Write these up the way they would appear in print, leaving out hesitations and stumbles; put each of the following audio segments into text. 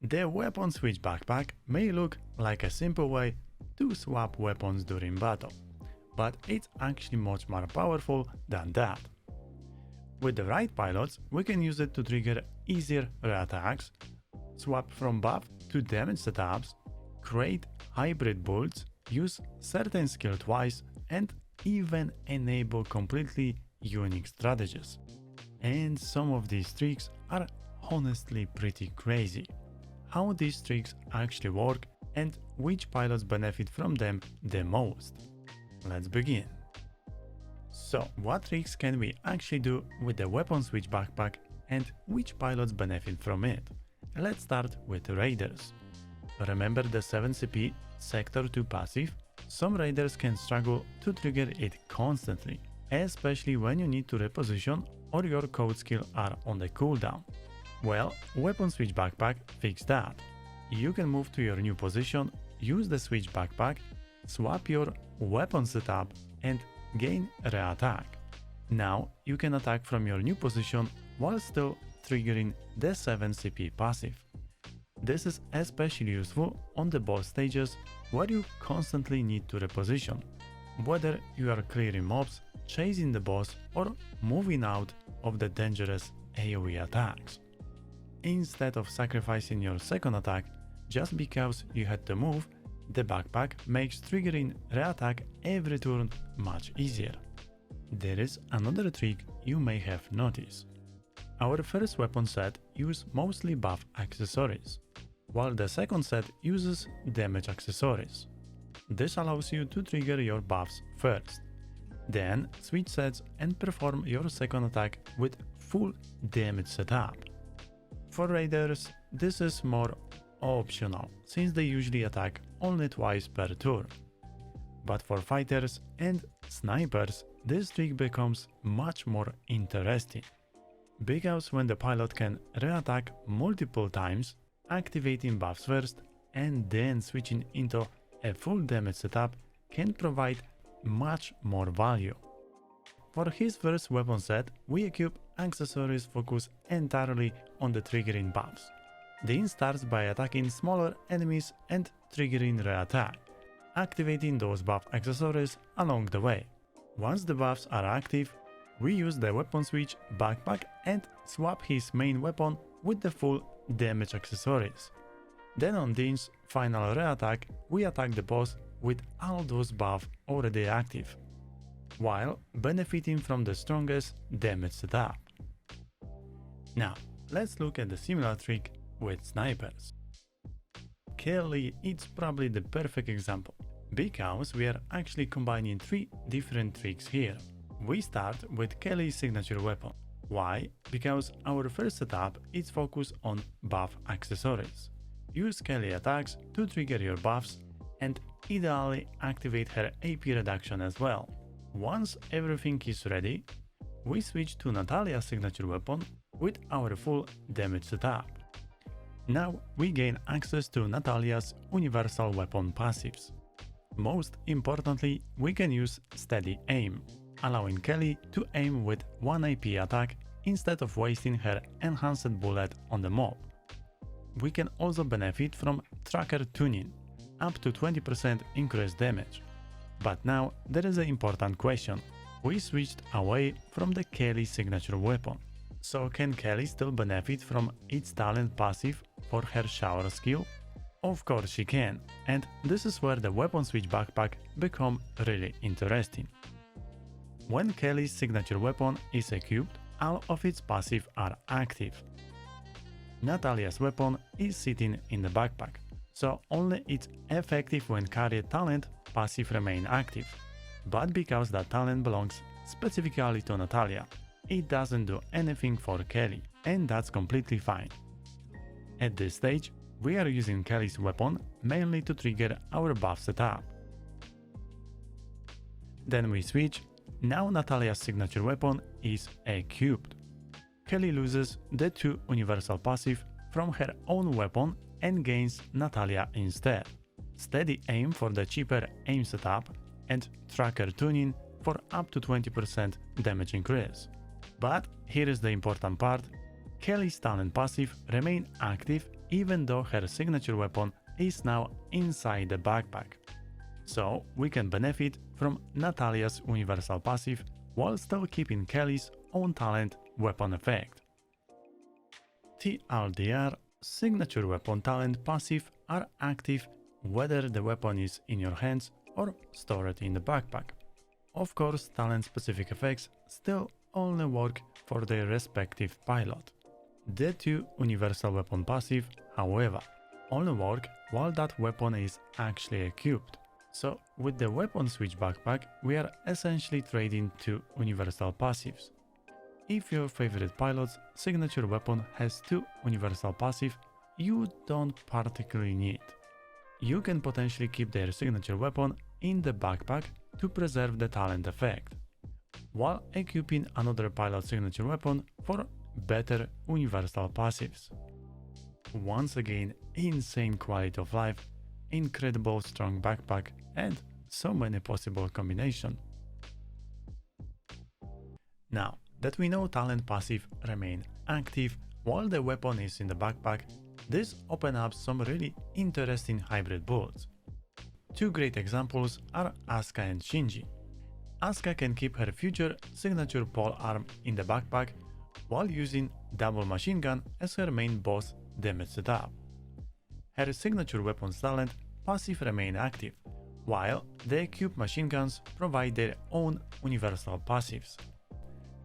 The Weapon Switch Backpack may look like a simple way to swap weapons during battle, but it's actually much more powerful than that. With the right pilots, we can use it to trigger easier reattacks, swap from buff to damage setups, create hybrid builds, use certain skill twice, and even enable completely unique strategies. And some of these tricks are honestly pretty crazy. How these tricks actually work and which pilots benefit from them the most. Let's begin. So, what tricks can we actually do with the Weapon Switch Backpack and which pilots benefit from it? Let's start with Raiders. Remember the 7 CP Sector 2 passive? Some Raiders can struggle to trigger it constantly, especially when you need to reposition or your code skill are on the cooldown. Well, Weapon Switch Backpack fixed that. You can move to your new position, use the Switch Backpack, swap your weapon setup and gain reattack. Now you can attack from your new position while still triggering the 7 CP passive. This is especially useful on the boss stages where you constantly need to reposition, whether you are clearing mobs, chasing the boss or moving out of the dangerous AoE attacks. Instead of sacrificing your second attack just because you had to move, the backpack makes triggering reattack every turn much easier. There is another trick you may have noticed. Our first weapon set uses mostly buff accessories, while the second set uses damage accessories. This allows you to trigger your buffs first, then switch sets and perform your second attack with full damage setup. For Raiders, this is more optional, since they usually attack only twice per turn. But for fighters and snipers, this trick becomes much more interesting, because when the pilot can reattack multiple times, activating buffs first and then switching into a full damage setup can provide much more value. For his first weapon set, we equip accessories focused entirely on the triggering buffs. Dean starts by attacking smaller enemies and triggering reattack, activating those buff accessories along the way. Once the buffs are active, we use the Weapon Switch Backpack and swap his main weapon with the full damage accessories. Then on Dean's final reattack, we attack the boss with all those buffs already active, while benefiting from the strongest damage setup. Now, let's look at the similar trick with snipers. Kelly is probably the perfect example, because we are actually combining 3 different tricks here. We start with Kelly's signature weapon. Why? Because our first setup is focused on buff accessories. Use Kelly attacks to trigger your buffs and ideally activate her AP reduction as well. Once everything is ready, we switch to Natalia's signature weapon with our full damage setup. Now we gain access to Natalia's universal weapon passives. Most importantly, we can use steady aim, allowing Kelly to aim with 1 AP attack instead of wasting her enhanced bullet on the mob. We can also benefit from tracker tuning, up to 20% increased damage. But now there is an important question. We switched away from the Kelly signature weapon. So can Kelly still benefit from its talent passive for her shower skill? Of course she can, and this is where the Weapon Switch Backpack become really interesting. When Kelly's signature weapon is equipped, all of its passive are active. Natalia's weapon is sitting in the backpack, so only its effective when carried talent passive remain active. But because that talent belongs specifically to Natalia, it doesn't do anything for Kelly, and that's completely fine. At this stage, we are using Kelly's weapon mainly to trigger our buff setup. Then we switch. Now Natalia's signature weapon is equipped. Kelly loses the 2 universal passive from her own weapon and gains Natalia instead. Steady aim for the cheaper aim setup and tracker tuning for up to 20% damage increase. But here is the important part. Kelly's talent passive remain active even though her signature weapon is now inside the backpack. So we can benefit from Natalia's universal passive while still keeping Kelly's own talent weapon effect. TLDR, signature weapon talent passive are active whether the weapon is in your hands or stored in the backpack. Of course, talent specific effects still only work for their respective pilot. The two universal weapon passive, however, only work while that weapon is actually equipped. So with the weapon switch backpack, we are essentially trading two universal passives. If your favorite pilot's signature weapon has two universal passive, you don't particularly need. You can potentially keep their signature weapon in the backpack to preserve the talent effect, while equipping another pilot's signature weapon for better universal passives. Once again, insane quality of life, incredible strong backpack, and so many possible combinations. Now that we know talent passive remain active while the weapon is in the backpack, this opens up some really interesting hybrid builds. Two great examples are Asuka and Shinji. Asuka can keep her future signature pole arm in the backpack while using double machine gun as her main boss damage setup. Her signature weapons talent passive remain active, while the equipped machine guns provide their own universal passives.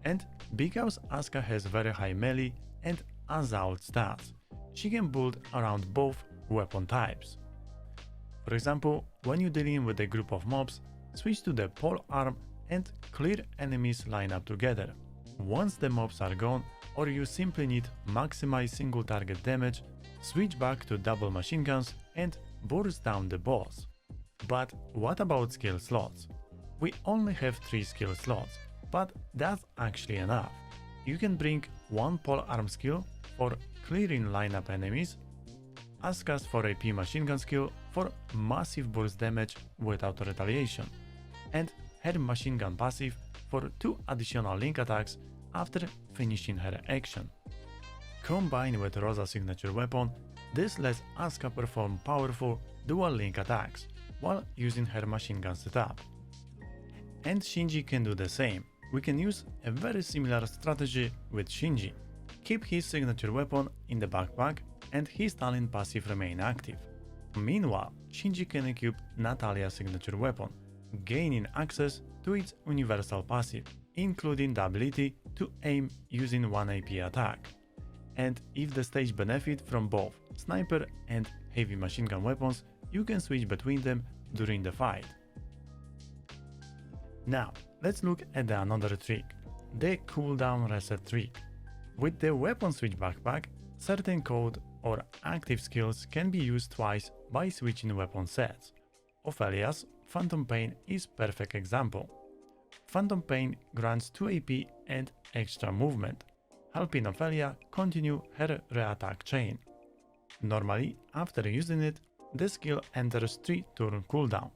And because Asuka has very high melee and assault stats, she can build around both weapon types. For example, when you're dealing with a group of mobs, switch to the pole arm and clear enemies line up together. Once the mobs are gone or you simply need maximize single target damage, switch back to double machine guns and burst down the boss. But what about skill slots? We only have 3 skill slots, but that's actually enough. You can bring one pole arm skill for clearing lineup enemies, Asuka's 4 AP machine gun skill for massive burst damage without retaliation, and her machine gun passive for 2 additional link attacks after finishing her action. Combined with Rosa's signature weapon, this lets Asuka perform powerful dual link attacks while using her machine gun setup. And Shinji can do the same. We can use a very similar strategy with Shinji. Keep his signature weapon in the backpack and his talent passive remain active. Meanwhile, Shinji can equip Natalia's signature weapon, gaining access to its universal passive, including the ability to aim using 1 AP attack. And if the stage benefit from both sniper and heavy machine gun weapons, you can switch between them during the fight. Now, let's look at another trick, the cooldown reset trick. With the weapon switch backpack, certain code or active skills can be used twice by switching weapon sets. Ophelia's Phantom Pain is perfect example. Phantom Pain grants 2 AP and extra movement, helping Ophelia continue her re-attack chain. Normally, after using it, the skill enters 3-turn cooldown,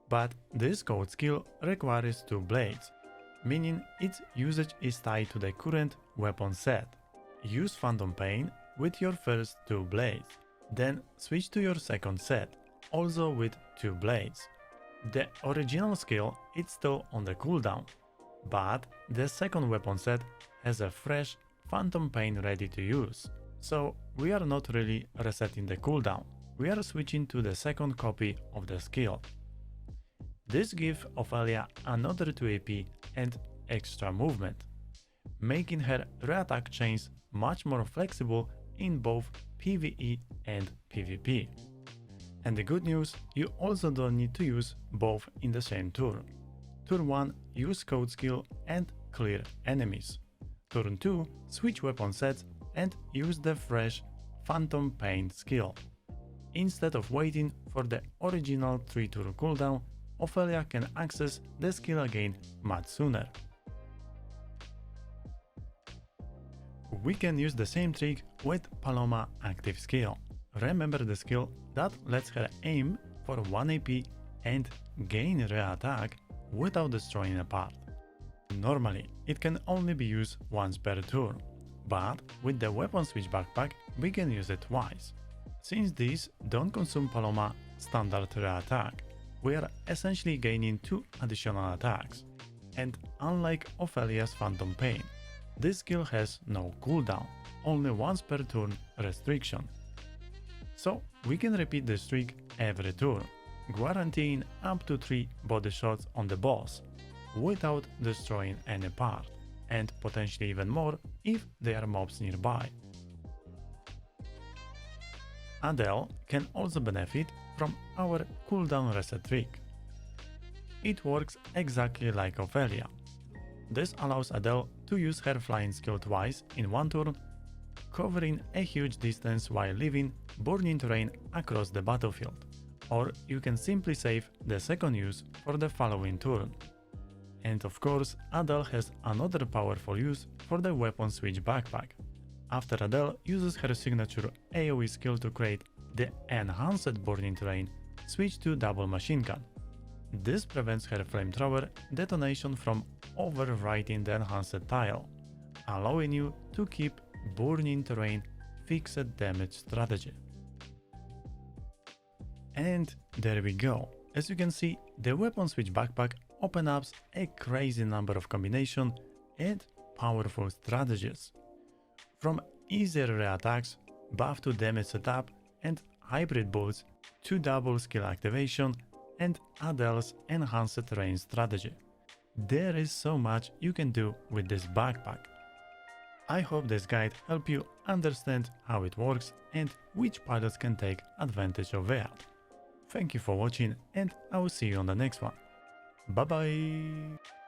but this code skill requires 2 blades, meaning its usage is tied to the current weapon set. Use Phantom Pain with your first 2 blades, then switch to your second set, also with 2 blades. The original skill is still on the cooldown, but the second weapon set has a fresh Phantom Pain ready to use, so we are not really resetting the cooldown, we are switching to the second copy of the skill. This gives Ophelia another 2 AP and extra movement, making her re-attack chains much more flexible in both PvE and PvP. And the good news, you also don't need to use both in the same turn. Turn 1, use code skill and clear enemies. Turn 2, switch weapon sets and use the fresh Phantom Pain skill. Instead of waiting for the original 3-turn cooldown, Ophelia can access the skill again much sooner. We can use the same trick with Paloma active skill. Remember the skill that lets her aim for 1 AP and gain re-attack without destroying a part. Normally, it can only be used once per turn, but with the weapon switch backpack, we can use it twice. Since these don't consume Paloma standard re-attack, we are essentially gaining 2 additional attacks. And unlike Ophelia's Phantom Pain, this skill has no cooldown, only once per turn restriction. So we can repeat the streak every turn, guaranteeing up to 3 body shots on the boss, without destroying any part, and potentially even more if there are mobs nearby. Adele can also benefit from our cooldown reset trick. It works exactly like Ophelia. This allows Adele to use her flying skill twice in one turn, covering a huge distance while leaving burning terrain across the battlefield. Or you can simply save the second use for the following turn. And of course, Adele has another powerful use for the Weapon Switch Backpack. After Adele uses her signature AoE skill to create the enhanced burning terrain, switch to double machine gun. This prevents her flamethrower detonation from overwriting the enhanced tile, allowing you to keep burning terrain fixed damage strategy. And there we go. As you can see, the Weapon Switch Backpack opens up a crazy number of combinations and powerful strategies. From easier re-attacks, buff to damage setup and hybrid builds to double skill activation and Adele's enhanced terrain strategy. There is so much you can do with this backpack. I hope this guide helped you understand how it works and which pilots can take advantage of it. Thank you for watching and I will see you on the next one. Bye bye!